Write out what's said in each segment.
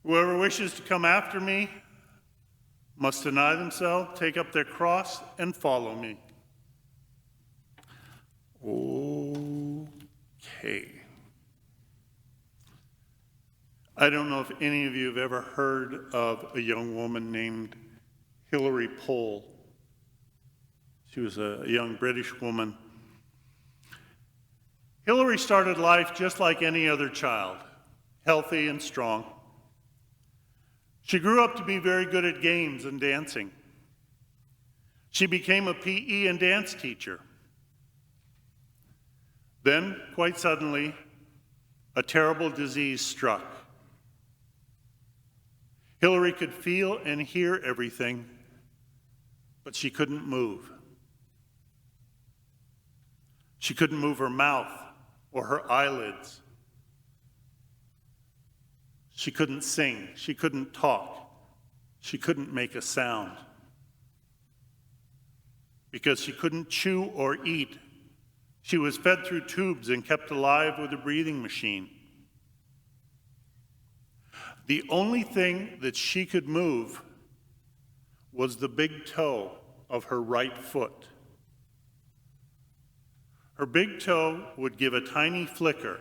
Whoever wishes to come after me must deny themselves, take up their cross, and follow me. Okay. I don't know if any of you have ever heard of a young woman named Hilary Pohl. She was a young British woman. Hilary started life just like any other child, healthy and strong. She grew up to be very good at games and dancing. She became a PE and dance teacher. Then, quite suddenly, a terrible disease struck. Hilary could feel and hear everything, but she couldn't move. She couldn't move her mouth or her eyelids. She couldn't sing. She couldn't talk. She couldn't make a sound. Because she couldn't chew or eat, she was fed through tubes and kept alive with a breathing machine. The only thing that she could move was the big toe of her right foot. Her big toe would give a tiny flicker,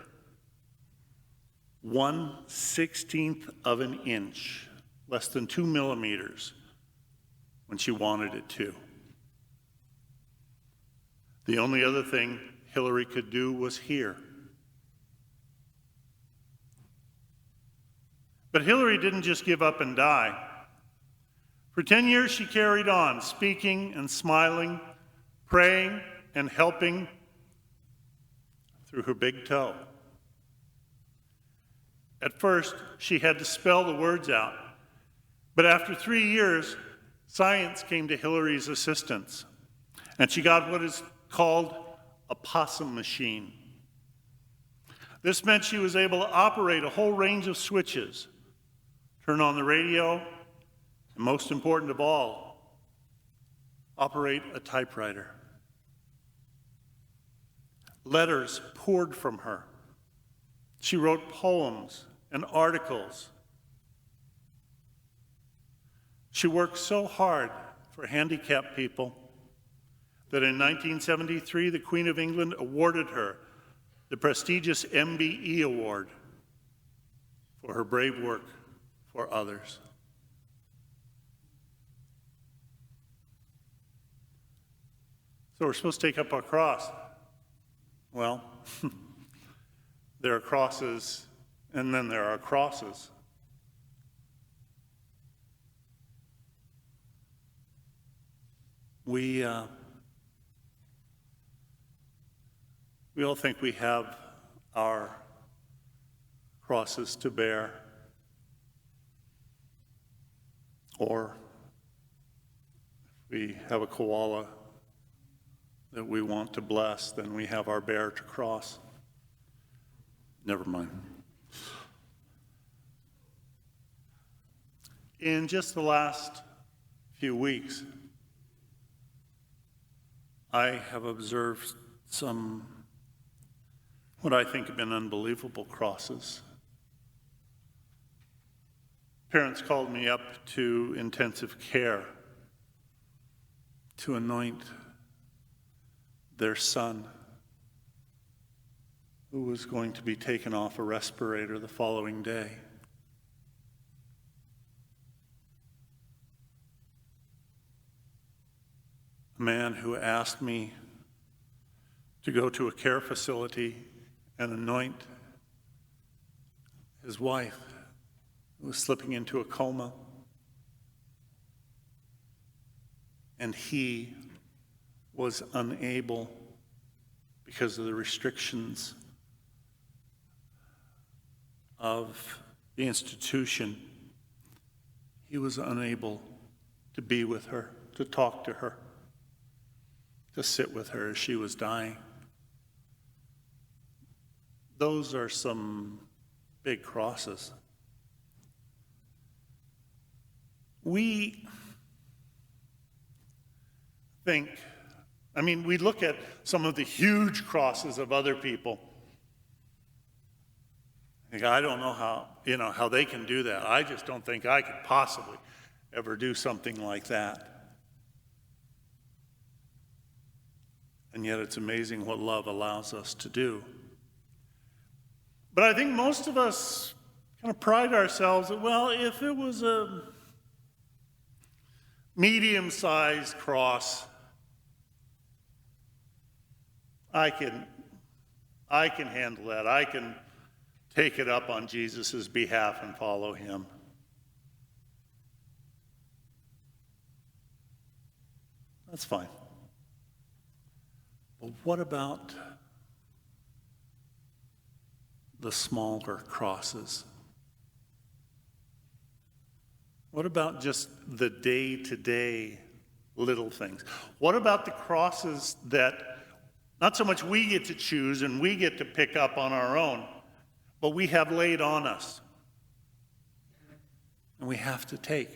1/16 of an inch, less than 2 millimeters, when she wanted it to. The only other thing Hilary could do was hear. But Hilary didn't just give up and die. For 10 years she carried on, speaking and smiling, praying and helping through her big toe. At first, she had to spell the words out. But after 3 years, science came to Hilary's assistance, and she got what is called a possum machine. This meant she was able to operate a whole range of switches, turn on the radio, and most important of all, operate a typewriter. Letters poured from her. She wrote poems and articles. She worked so hard for handicapped people that in 1973, the Queen of England awarded her the prestigious MBE Award for her brave work for others. So we're supposed to take up our cross. Well, there are crosses, and then there are crosses. We all think we have our crosses to bear, or if we have a koala that we want to bless, then we have our bear to cross. Never mind. In just the last few weeks, I have observed some, what I think have been unbelievable crosses. Parents called me up to intensive care to anoint their son, who was going to be taken off a respirator the following day. A man who asked me to go to a care facility and anoint his wife, who was slipping into a coma. And he was unable, because of the restrictions of the institution, he was unable to be with her, to talk to her, to sit with her as she was dying. Those are some big crosses. We think, we look at some of the huge crosses of other people, I don't know how they can do that. I just don't think I could possibly ever do something like that. And yet it's amazing what love allows us to do. But I think most of us kind of pride ourselves that, well, if it was a medium-sized cross, I can handle that. I can take it up on Jesus' behalf and follow him. That's fine. But what about the smaller crosses? What about just the day-to-day little things? What about the crosses that not so much we get to choose and we get to pick up on our own, but we have laid on us and we have to take?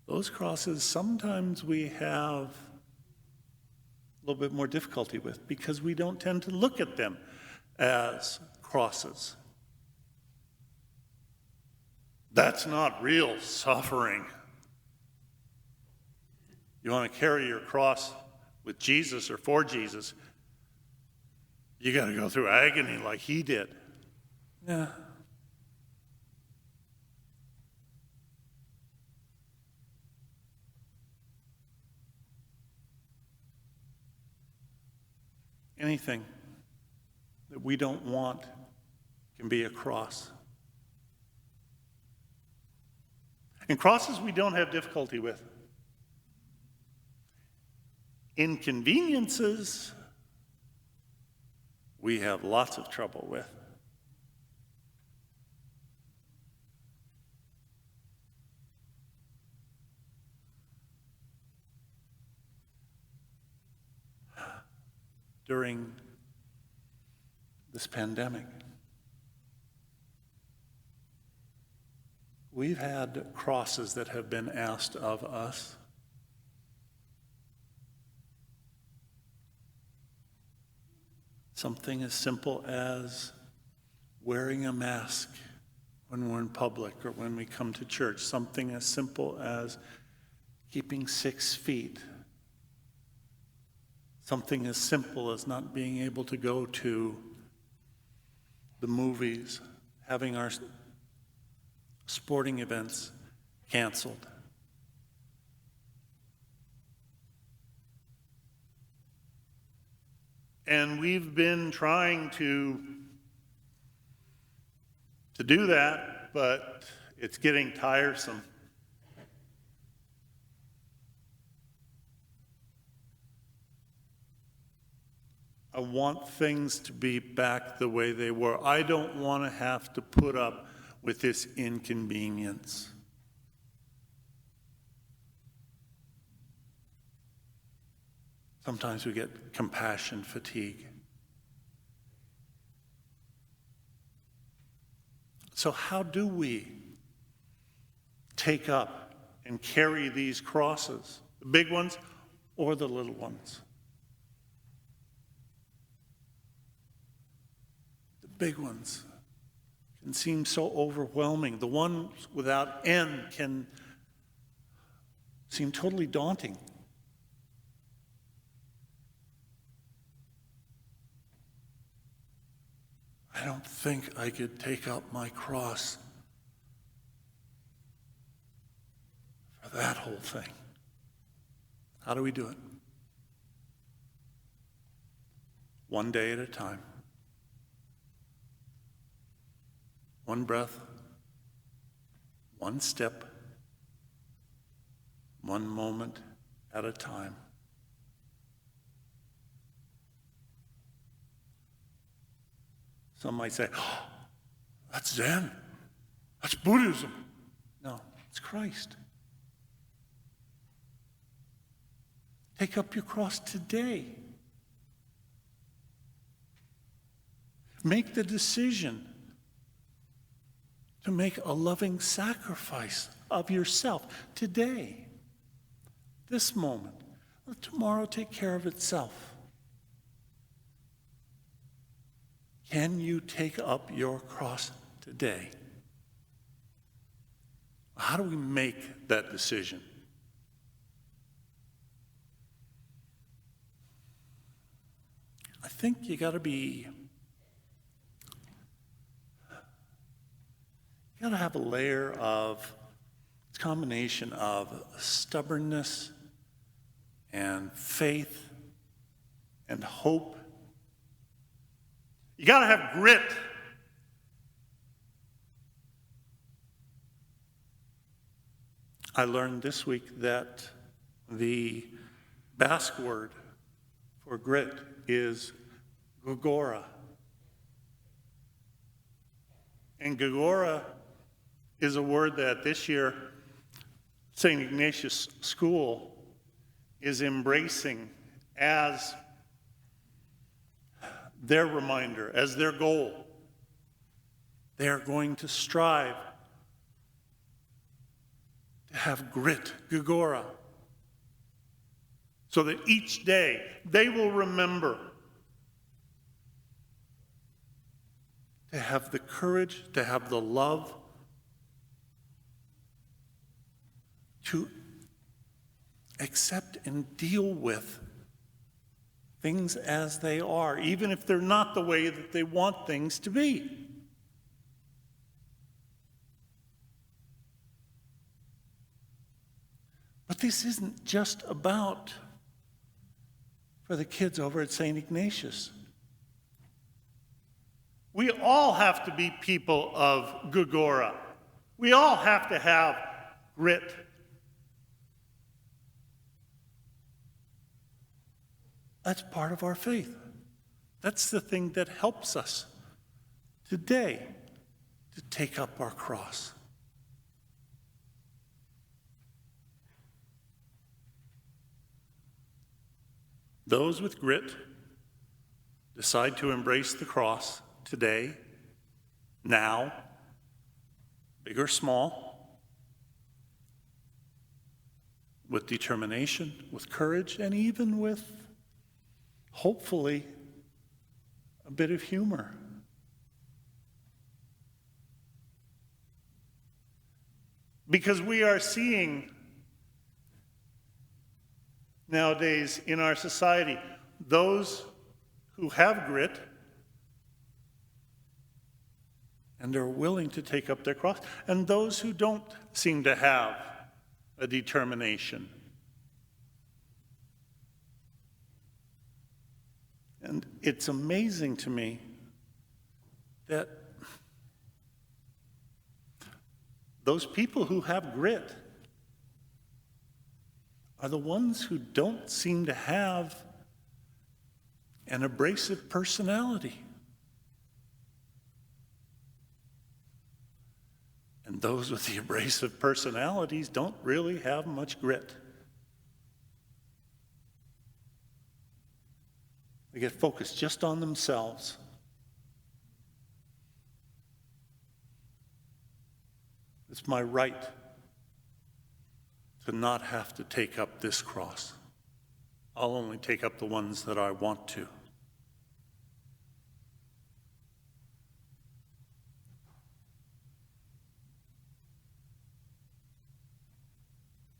Those crosses sometimes we have a little bit more difficulty with because we don't tend to look at them as crosses. That's not real suffering. You want to carry your cross with Jesus or for Jesus, you got to go through agony like he did. Yeah. Anything that we don't want can be a cross. And crosses we don't have difficulty with. Inconveniences we have lots of trouble with. During this pandemic, we've had crosses that have been asked of us. Something as simple as wearing a mask when we're in public or when we come to church. Something as simple as keeping 6 feet. Something as simple as not being able to go to the movies, having our sporting events canceled. And we've been trying to do that, but it's getting tiresome. I want things to be back the way they were. I don't want to have to put up with this inconvenience. Sometimes we get compassion fatigue. So how do we take up and carry these crosses, the big ones or the little ones? The big ones can seem so overwhelming. The ones without end can seem totally daunting. I don't think I could take up my cross for that whole thing. How do we do it? One day at a time. One breath, one step, one moment at a time. Some might say, oh, that's Zen. That's Buddhism. No, it's Christ. Take up your cross today. Make the decision to make a loving sacrifice of yourself today, this moment. Let tomorrow take care of itself. Can you take up your cross today? How do we make that decision? I think you got to have a layer of, it's a combination of stubbornness and faith and hope. You got to have grit. I learned this week that the Basque word for grit is gogora. And gogora is a word that this year St. Ignatius School is embracing as their reminder, as their goal. They are going to strive to have grit, gogora, so that each day they will remember to have the courage, to have the love, to accept and deal with things as they are, even if they're not the way that they want things to be. But this isn't just about for the kids over at St. Ignatius. We all have to be people of gogora. We all have to have grit. That's part of our faith. That's the thing that helps us today to take up our cross. Those with grit decide to embrace the cross today, now, big or small, with determination, with courage, and even with, hopefully, a bit of humor. Because we are seeing nowadays in our society those who have grit and are willing to take up their cross, and those who don't seem to have a determination. And it's amazing to me that those people who have grit are the ones who don't seem to have an abrasive personality. And those with the abrasive personalities don't really have much grit. They get focused just on themselves. It's my right to not have to take up this cross. I'll only take up the ones that I want to.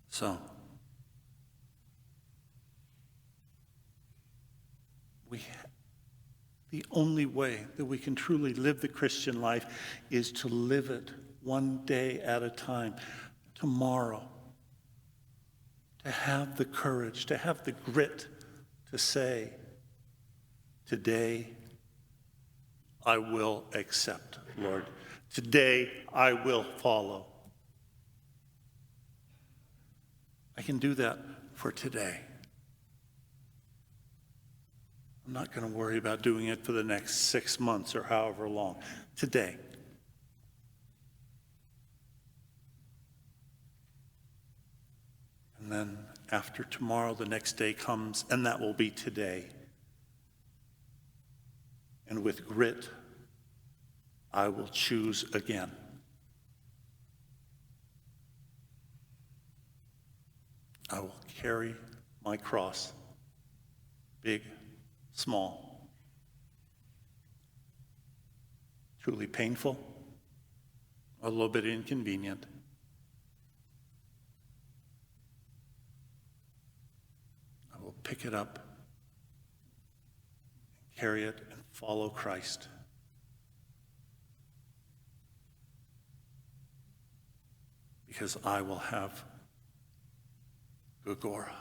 So, the only way that we can truly live the Christian life is to live it one day at a time. Tomorrow, to have the courage, to have the grit to say, today I will accept, Lord. Today I will follow. I can do that for today. I'm not going to worry about doing it for the next 6 months or however long. Today. And then after tomorrow, the next day comes, and that will be today. And with grit, I will choose again. I will carry my cross, big, small. truly painful, a little bit inconvenient, I will pick it up, carry it, and follow Christ. Because I will have Gogora.